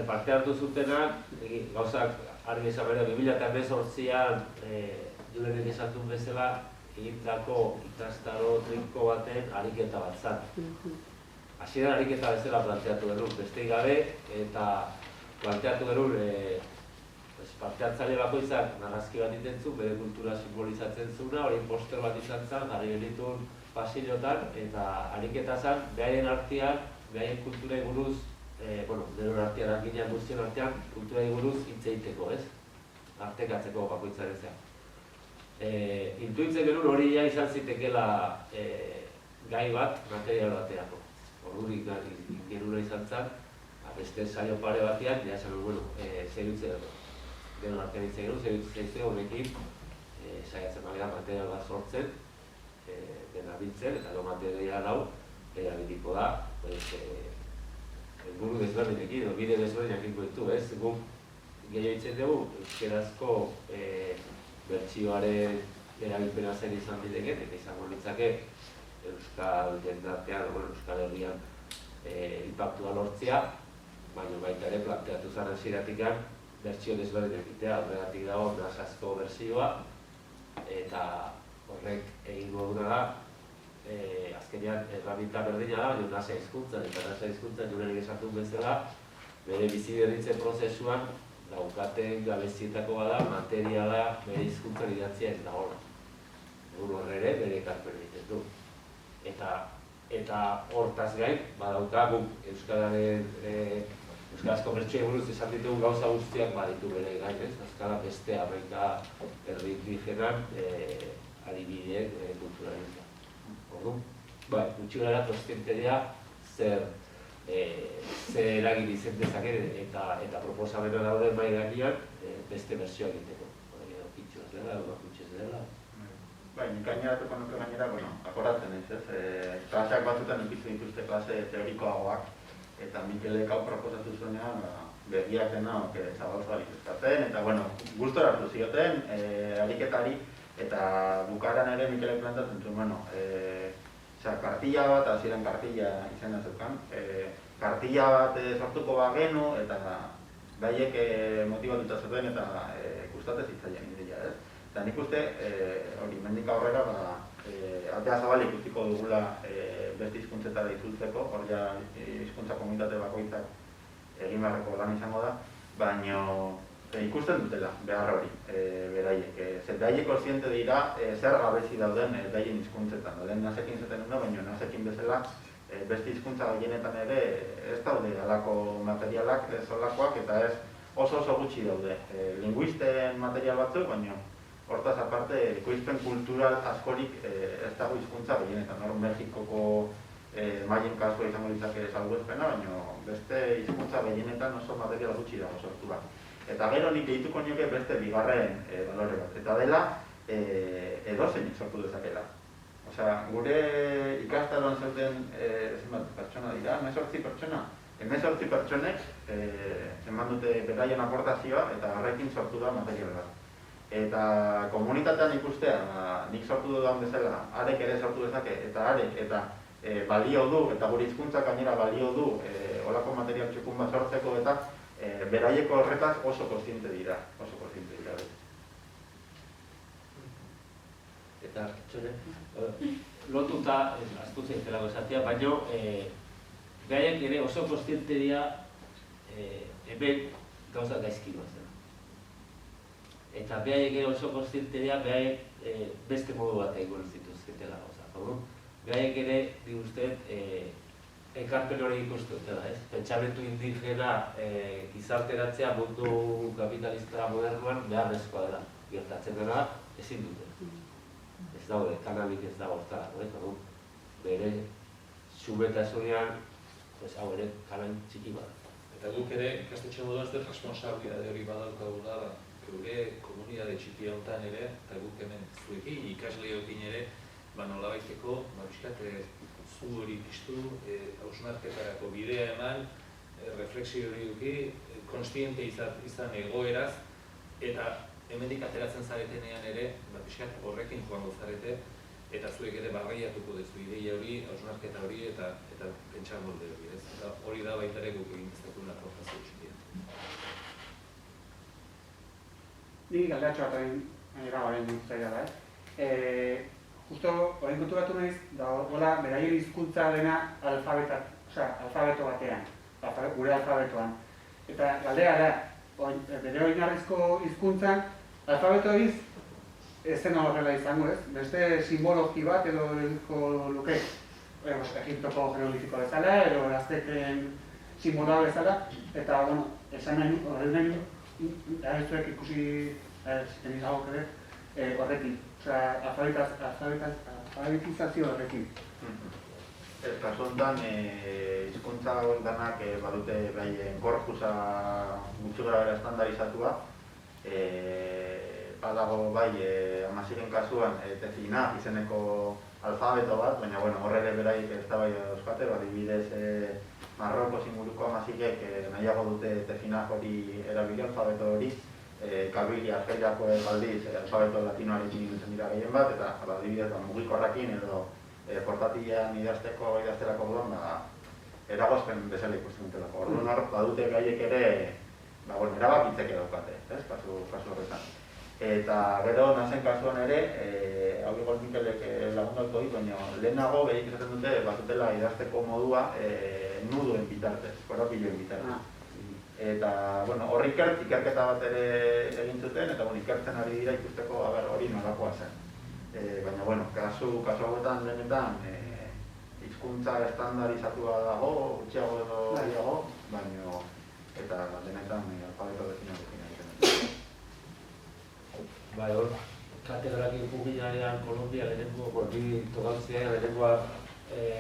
Parte hartu zutenak, gauzak argi izan bera, 2018an Julenek esan duen bezala egindako ikastaro trinko baten ariketa bat zan. Hasieran ariketa bezala planteatu genuen, besteik gabe, eta planteatu genuen parte hartzaile bakoitzak narrazki bat itenzu, bere kultura simbolizatzen zuna, hori poster bat izan zen, jarri genituen pasillotan, eta ariketa zen, behaien artean, behaien kulturai buruz, denon artean, arginean guztien artean, kulturai buruz hitz egiteko, ez? Artekatzeko bakoitzaren zean. Intuitzen genuen hori izan zitekela gai bat, material baterako. Ordurik genuen izan zen, beste saio pare batean, ja esan zerutzen denon artean hitz egin, zerutzen horrekin saiatzen bagera material bat sortzen, dena biltzen, eta material hau erabiliko da helburu desberdinekin, edo bide desberdinak ditu, ez? Guk gehiago itzen dugu, euskerazko bertsioaren erabilpena zer izan bideket, eta izango litzake euskal jendartean, euskal herrian impactua lortzea, baina baita ere planteatu zaren ziratikan bertsio desberdin egitea, horregatik dago nasazko bertsioa, eta horrek egingo duna da, azkenean erramita berdina da, baina nasa hizkuntzan, eta nasa hizkuntzan jurenik esatu bezala, bere bizi berritze prozesuan daukaten gabezietako bada, materiala bere hizkuntzan idatzia ez dagoela. Egun horre ere bere ekarpen egiten du. Eta hortaz gain, badauka guk euskarazko bertsioei buruz esan ditugun gauza guztiak baditu bere gain, ez? Azkala beste 11 herri indigenan adibideek kulturalizia. Orduan, gutxi gara kontzienteria zer eragin izan dezaken eta proposamena daude mahai gainean beste bertsioa egiteko. Kitxo ez dela, gutxi ez dela. Bai, nik gaineratuko nuke gainera, akoratzen ez, klaseak batzutan ikitzen dituzte klase teorikoagoak, eta Mikelek hau proposatu zuenean, begiak dena zabaltzabalik eskatzen, eta gustora hartu zioten, ariketari, eta bukaran ere Mikelek plantatzen zuen, kartilla bat, hasieran kartilla izena zeukan, kartilla bat sortuko bagenu, eta gaiek motibatuta zuten, eta gustatez hitzaien ideia, ez? Eta nik uste, hori, mendik aurrera, atea zabalik utziko dugula beste hizkuntzetara itzultzeko, hor ja hizkuntza komunitate bakoitzak egin beharreko lan izango da, baina ikusten dutela behar hori, beraiek. Zer beraiek kontziente dira zer gabezi dauden beraien hizkuntzetan. Lehen nasekin zaten duna, baina nasekin bezala beste hizkuntza gehienetan ere ez daude halako materialak, ez holakoak, eta ez oso gutxi daude. Linguisten material batzuk, baina hortaz aparte, ekoizpen kultural askorik ez dago hizkuntza gehienetan. Hor Mexikoko maien kasua izango litzake salbuespena, baina beste hizkuntza gehienetan oso material gutxi dago sortu bat. Eta gero nik gehituko nioke beste bigarren balore bat. Eta dela, edozeinik sortu dezakela. Osea, gure ikastaroan zeuden zenbat pertsona dira, 18 pertsona. 18 pertsonek eman dute beraien aportazioa eta horrekin sortu da material bat. Eta komunitatean ikustea, nik sortu dudan bezala, arek ere sortu dezake, eta arek eta balio du, eta gure hizkuntzak gainera balio du holako material txukun bat sortzeko, eta beraieko horretaz oso kontziente dira, Eta, lotuta, aztu zeitzelako esatea, baina beraiek ere oso kontziente dira hemen gauza gaizki bat. Eta beraiek ere oso kontziente dira, beraiek beste modu bat egon zituzketela gauza. Beraiek ere, nik uste, ekarpen hori ikustu dutela, ez? Pentsamentu indigena gizarteratzea mundu kapitalista modernuan beharrezkoa dela. Gertatzen dena, ezin dute. Ez daude, kanabik ez dago hortara, bere xumetasunean, hau ere, kanan txiki bat. Eta guk ere, ikastetxe moduan ez dut responsabilitate hori badaukagula, gure komunitate txiki honetan ere, eta guk hemen zuekin, ikasleokin ere, nolabaiteko, bizkat, zu hori piztu, hausnarketarako bidea eman, refleksio hori duki, konstiente izan egoeraz, eta hemendik ateratzen zaretenean ere, bizkat horrekin joango zarete, eta zuek ere barreiatuko dezu ideia hori, hausnarketa hori, eta pentsagolde hori, ez? Eta hori da baita ere guk egin dezakegula profesio txikia. Ni galdeatxo bat egin garen nintzera da, justo horrein konturatu nahiz, da hola beraien hizkuntza dena alfabeto batean, gure alfabetoan. Eta galdera da, bere oinarrizko hizkuntzan, alfabeto egiz ez zen horrela izango, ez? Beste simbologi bat edo edukiko luke, Egiptoko jeroglifiko bezala, edo azteken simboloa bezala, eta, esan nahi, zuek ikusi, teniz hau kere, horrekin, alfabetizazio horrekin. Kasu honetan, hizkuntza hauek danak badute korpusa gutxi gara estandarizatua. Badago Amaziren kasuan Tefina izeneko alfabeto bat, baina horre ere beraiek eztabaida dauzkate, adibidez Marrokos inguruko amazikek nahiago dute tefinaj hori erabili alfabeto hori, kalbilia argeirako aldiz alfabeto latinoarekin ibiltzen dira gehien bat, eta adibidez mugikorrakin edo portatilean idazterako orduan, eragozpen bezala ikusten dutelako. Orduan hor, badute gaiek ere, erabakitzeke daukate, kasu horretan. Eta gero, nazen kasuan ere, hau igual Mikelek lagundatuko dit, baina lehenago gehiak izaten dute batutela idazteko modua nuduen bitartez, korapiloen bitartez. Eta, horri ikerketa bat ere egin zuten, eta ikertzen ari dira ikusteko hori nolakoa zen. Baina, kasu hauetan denetan, hizkuntza estandarizatua dago, gutxiago edo gehiago, baina, eta denetan alfabeto definatuekin egiten. Bai, hor, katedrakin puginarian Kolombia lehenengo, ni tokatzea lehenengoa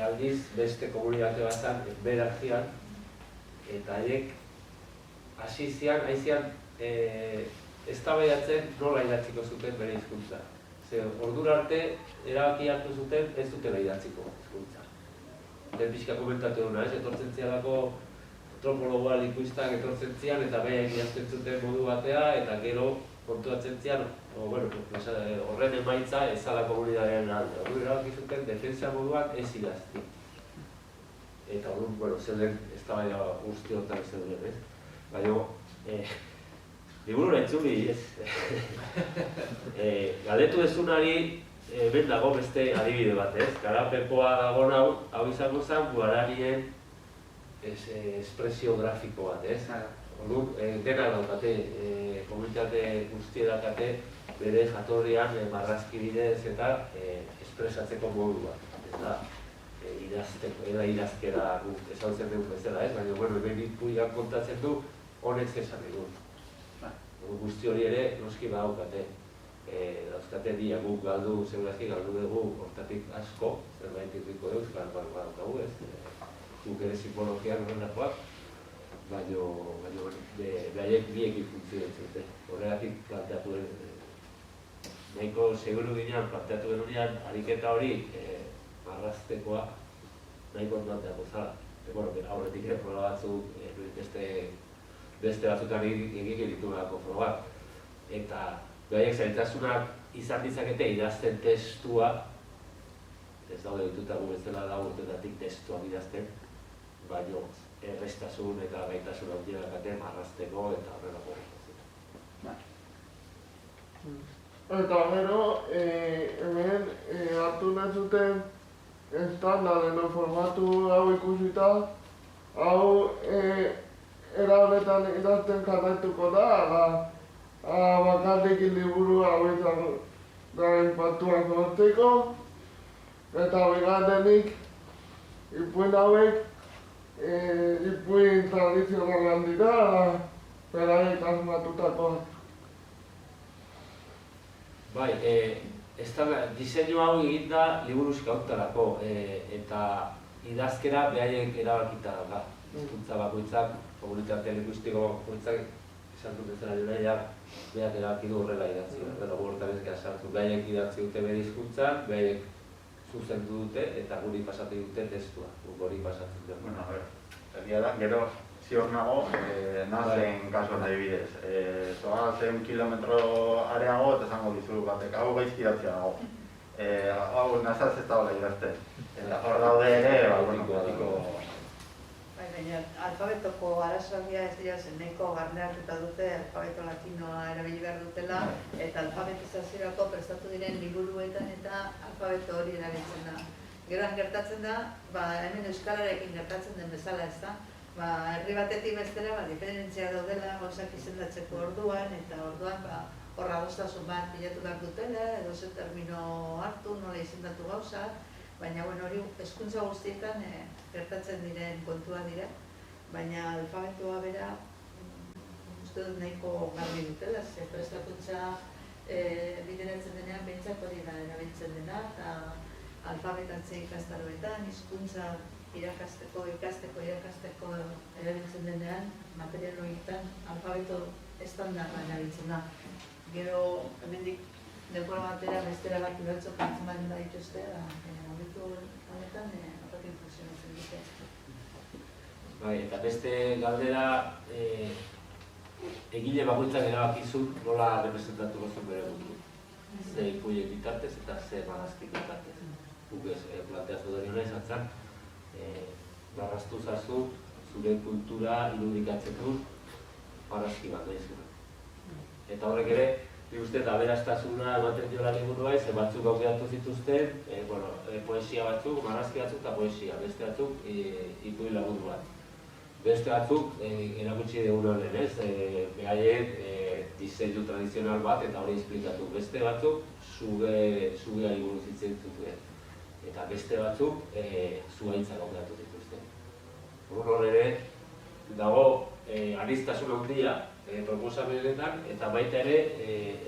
aldiz beste komunitate bat zen, beratzean, eta haiek haizean eztabaidatzen nola idatziko zuten bere hizkuntza. Ordura arte erabaki hartu zuten ez dutela idatziko hizkuntza. Den pixka komentatu duna, etortzen zialako antropologoa, linguistak etortzen zian eta behiak idazten zuten modu batea eta gero kontuatzen zian, horren emaitza ezala komunitatearen alde. Ordura erabaki zuten defensa moduan ez idazti. Eta orduan, zeuden eztabaida guztiotan zeuden, ez? Baina, liburu entzuli, galdetu ezunari hemen dago beste adibide bat, ez? Garapekoa dagoen hau izango zen guaranien espresio grafiko bat, ez? Dena daukate, komunitate guztierakate bere jatorrian marrazki bidez eta espresatzeko modu bat. Eta idazkera guk ezagutzen dugu bezala, ez? Baina, hemen Ipuiak kontatzen du honek esan dugu. Guzti hori ere, noski badaukate. Dauzkate dia guk galdu, segurazki galdu dugu hortatik asko, zerbait irriko dugu, badaukagu, ez? Guk ere psikologian horrenakoak, baina behaiek biekin funtzionatzen. Horregatik planteatu nahiko seguru ginean planteatu genunean ariketa hori marraztekoa nahiko planteatu zala. Aurretik ere proba batzuk beste batzutan egin ditugulako frogak. Eta behaiek zailtasunak izan ditzakete idazten testua, ez daude ditutagu bezala da urtetatik testuak idazten, baina errestasun eta gaitasun handia dakate marrazteko eta horrelako. Eta gero, hemen hartu nahi zuten estandardeno formatu hau ikusita, hau era honetan idazten jarraituko da, bakarrik liburu hau izan da inpaktuak sortzeko, eta bigarrenik ipuin hauek ipuin tradizionalan dira, beraiek asmatutakoak. Bai, diseinu hau egin da liburuzka hautarako eta idazkera behaiek erabakita da. Hizkuntza bakoitzak, komunitate linguistiko bakoitzak esan dut bezala dira, behak erabaki du horrela idatzi. Eta horretan ezkera sartu, behaiek idatzi dute bere hizkuntzan, behaiek zuzendu dute eta guri pasatu dute testua. Guri pasatzen dut. Bueno, a ver, egia da, gero zior nago, nazen kasuan adibidez. Zoa 100 kilometro areago eta esango dizu batek, hau gaizki idatzia dago. Hau nazaz ez dagoela idazten. Eta hor daude ere, baina alfabetoko arazoak ez dira zeneko garneartuta dute alfabeto latinoa erabili behar dutela eta alfabetizaziorako prestatu diren liburuetan eta alfabeto hori erabiltzen da. Geroan gertatzen da, hemen euskararekin gertatzen den bezala ez da, herri batetik bestera diferentzia daudela gauzak izendatzeko orduan eta orduan horra adostasun bat bilatu behar dutela edo ze termino hartu, nola izendatu gauzak, baina hori hezkuntza guztietan gertatzen diren kontua dira, baina alfabetoa bera uste dut nahiko garbi dutela, ze prestakuntza bideratzen denean behintzak hori da erabiltzen dena, eta alfabetatze ikastaroetan, hizkuntza ikasteko erabiltzen denean, material horietan alfabeto estandarra erabiltzen da. Gero, hemendik denbora batera bestera bat ibertzok entzun baldin badituzte, momentu honetan horrekin funtzionatzen dute. Bai, eta beste galdera, egile bakoitzak erabakizu nola representatuko zuen bere mundu. Ze ipuiek bitartez eta ze marrazkik bitartez. Guk planteatu den hona izan zen, marraztu zazu, zure kultura irudikatzeko marrazki bat nahi zuen. Eta horrek ere, nik uste eta aberastasuna ematen diola liburuai, ze batzuk aukeratu zituzten, poesia batzuk, marrazki batzuk eta poesia, beste batzuk ipuin laburu bat. Beste batzuk erakutsi dugun honen, ez? Behaiek diseinu tradizional bat eta hori esplikatu. Beste batzuk zugeari buruz hitz egin zuten. Eta beste batzuk zuhaitzak aukeratu zituzten. Hor ere, dago aniztasun handia proposamenetan eta baita ere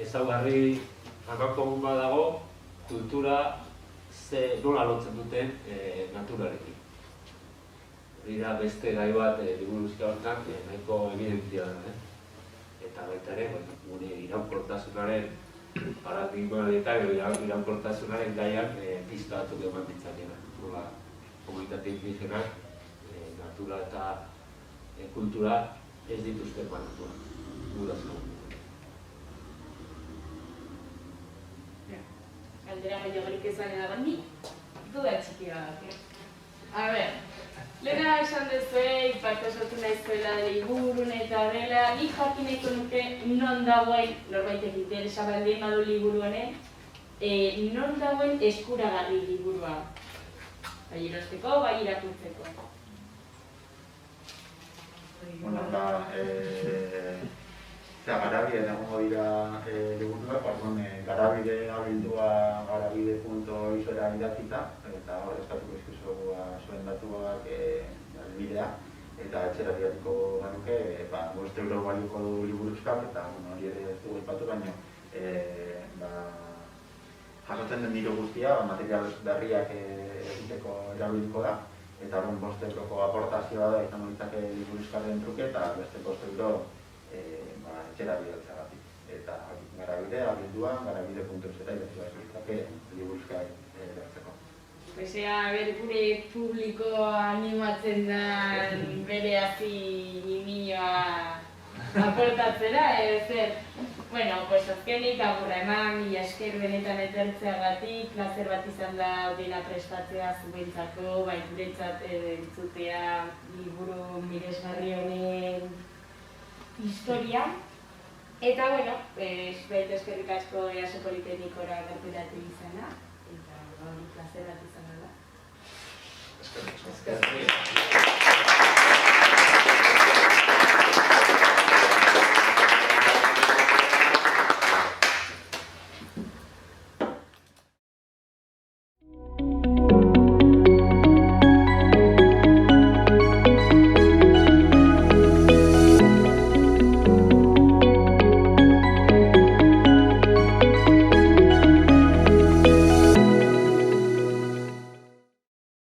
ezaugarri amankomun bat dago kultura nola lotzen duten naturarekin. Dira beste gai bat liburuzka hortan nahiko evidentia da. Eta baita ere, gure iraunkortasunaren paradigmaetan edo iraunkortasunaren gaian pista batzuk eman ditzakena. Nola komunitate indigenak, natura eta kultura ez dituzten banatua. Gudazko. Galdera gehiagorik ezaren abandi, duda txiki bat. A ber, lehena esan dezuei, parte sortu nahi zuela liburun eta dela, nik jakineko nuke non dagoen, norbaitek interesa baldin badu liburu honen, non dagoen eskuragarri liburua. Bai erosteko, bai irakurtzeko. Bueno, garabide egongo dira liburuak, garabide abildua garabide.isora idatzita, eta hor eskatuko izkizugu zuen datuak bidea, eta etxera bidatiko genuke, 5 euro balioko du liburuzkak, eta hori ere ez dugu aipatu, baina jasotzen den diru guztia, material berriak egiteko erabiliko da, eta horren 5 euroko aportazioa da izango ditzake liburuzkaren truke, eta beste 5 euro etxera bidatzagatik. Eta garabide, abildua, garabide.isora idatziko ditzake liburuzkak bertzeko. Osea, gure publiko animatzen da bere hazi nimioa aportatzera, zer. Bueno, pues azkenik agurra eman, mila esker benetan etortzeagatik, plazer bat izan da dena prestatzea zuentzako, bai guretzat entzutea liburu miresgarri honen historia. Eta, bueno, baita eskerrik asko EASO Politenikora gerturatu izana, eta hori plazer bat izan.